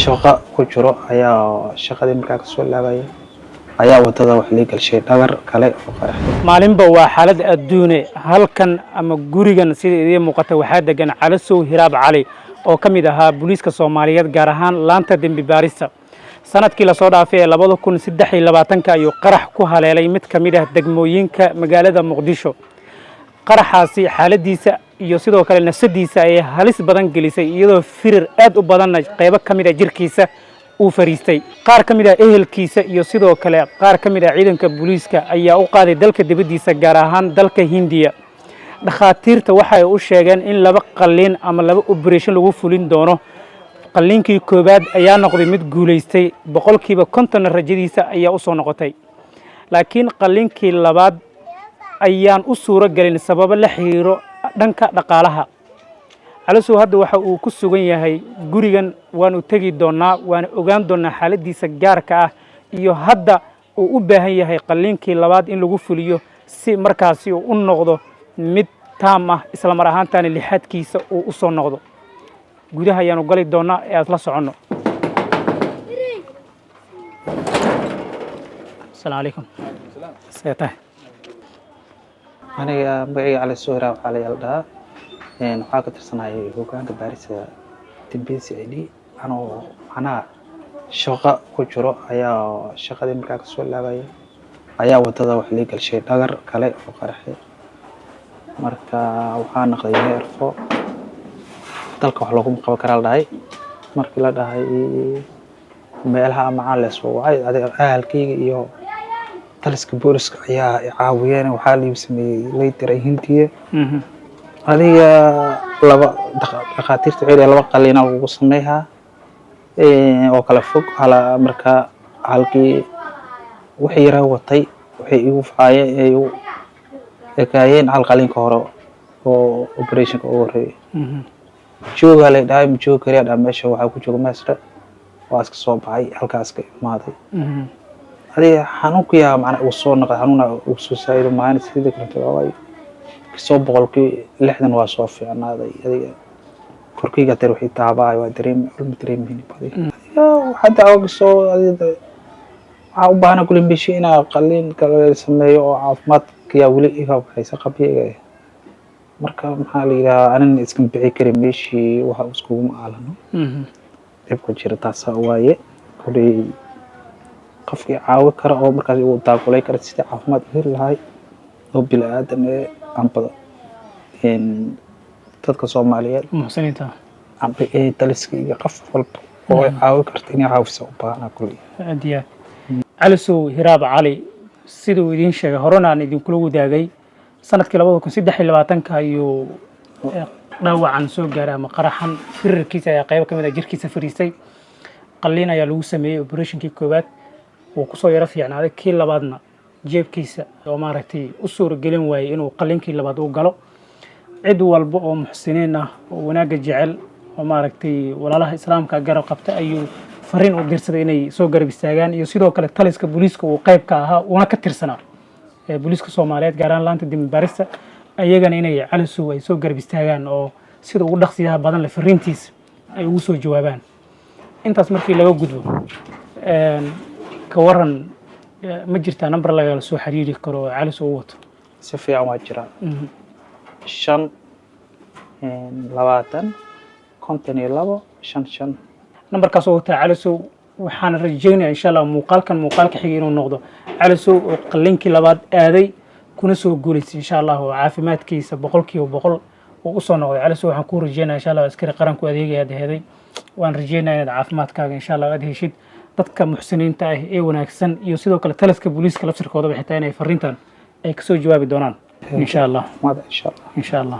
shaqo ku jiro ayaa shaqadii markaa ka soo laabaya ayaa wadada wax la galshay dhagar kale oo qaraxay. maalinba waa xaalad adduune halkan ama gurigan sida idin muuqata waxaa degan Calasow Hiraab Cali oo ka mid ahaa booliiska Soomaaliyeed gaar ahaan laanta dambi baarista. sanadkii la soo dhaafay 2023 ayuu qarax ku haleelay mid ka mid ah degmooyinka magaalada Muqdisho. qaraxaasi xaaladiisa iyo sidoo kale nafsadiisa ay halis badan gelisay iyadoo firir aad u badan qayb ka mid ah jirkiisa uu fariistay. qaar ka mid ah ehelkiisa iyo sidoo kale qaar ka mid ah ciidanka booliiska ayaa u qaaday dalka dibadiisa gaar ahaan dalka Hindiya. dhakhaatiirta waxay u sheegeen in laba qalliin ama laba operation lagu fulin doono. qalliinkii koobaad ayaa noqday mid guuleystay 50% rajadiisa ayaa u soo noqotay. laakiin qalliinkii labaad ayaan u suuro galin sabab la xiriiro dhanka dhaqaalaha. Calasow hadda waxa uu ku sugan yahay gurigan waan u tagi doonaa waan ogaan doonaa xaaladiisa gaarka ah iyo hadda uu u baahan yahay qalliinkii labaad in lagu fuliyo si markaasi uu u noqdo mid taam ah isla mar ahaantaana lixaadkiisa uu u soo noqdo. gudaha ayaan u gali doonaa ee aad la socono. Assalaamu calaykum. Seetahay. aniga magaciisa Calasow Hiraab Cali aldhaa waxaa ka tirsanahay hoggaanka baarista TBCID anoo macnaha shaqo ku jiro ayaa shaqadii markaa ka soo laabaya ayaa wadada wax la galshay dhagar kale oo qaraxay. marka waxaa noqday heerfo dalka wax loogu qaban karaa la dhahay. markii la dhahay meelaha macaan lees wacay ahalkayga iyo taliska booliska ayaa caawiyeen waxaa la sameeyay laytiray Hindiya. adiga laba dhakhaatiirta waxay laba qalliin lagu sameeyaa oo kala fog hala marka halkii wixii yara watay waxay igu faayeen ay u ekaayeen hal qalliin ka hore oo operation ka horeeyay. jooga la dhahay joog kaliya dha meesha waxaa ku jooga master waa iska soo baxay halkaas ka imaaday. adiga xanuunkiya macna uu soo noqday xanuuna uu soo saaray maahan sidii kale waay soo 60 waa soo fiicnaaday. adiga korkayga tar wixii taabay waa dareemay badi hadda oo soo adiga waxa u baahan kulin bishi ina qalliin kale sameeyo oo caafimaadka wali iga haysa qabiga. marka maxaa la yiraahdaa anan iska bixi karin meeshii waxa isku maalano dib ku jira taas waaye kulay qofkii caawi kara oo markaas uu taakulay kara sida caafimaad heli lahay oo bil aadan anbada dadka Soomaaliyeed muxsiniinta amba taliskiga qof walba oo caawi karta inay caawiso u baahan kulay. adiya Calasow Hiraab Cali sidoo idin sheegay horena aan idin kula wadaagay sanadkii 2023 ayuu dhaawacan soo gaaray ama qaraxan firarkiisa ayaa qayb ka mid ah jirkiisa fariistay. qalliin ayaa lagu sameeyay operationkii koobaad oo ku soo yara fiicnaaday kii labaadna jeebkiisa oo maaragtay u suuro gelin waayay inuu qalliinkii labaad u galo. cid walba oo muxsiniin ah oo wanaaga jecel oo maaragtay walaalaha islaamka garab qabta ayuu fariin u dirsaday inay soo garab istaagaan iyo sidoo kale taliska booliiska uu qayb ka ahaa una ka tirsanaa booliiska Soomaaliyeed gaar ahaan laanta dambi baarista ayagana inay Calasow ay soo garab istaagaan oo sida ugu dhaqsiyaha badan la fariintiisa ay ugu soo jawaabaan. intaas markii laga gudbo ka waran ma jirtaa number laga soo xiriiri karo Calasow wato si fiican waa jira 5 20 52 55 numberkaas oo wataa Calasow waxaan rajaynayaa insha Allah muuqaalka xigay inuu noqdo Calasow oo qalliinkii labaad aaday kuna soo guuleysay insha Allah oo caafimaadkiisa 100% oo u soo noqday. Calasow waxaan ku rajaynayaa insha Allah askari qaranku adeegaya heeday waan rajaynayaa inaad caafimaadkaaga insha Allah aad heshid. dadka muxsiniinta ah ee wanaagsan iyo sidoo kale taliska booliiska laftirkooda xitaa inay fariintan ay ka soo jawaabi doonaan insha Allah. insha Allah.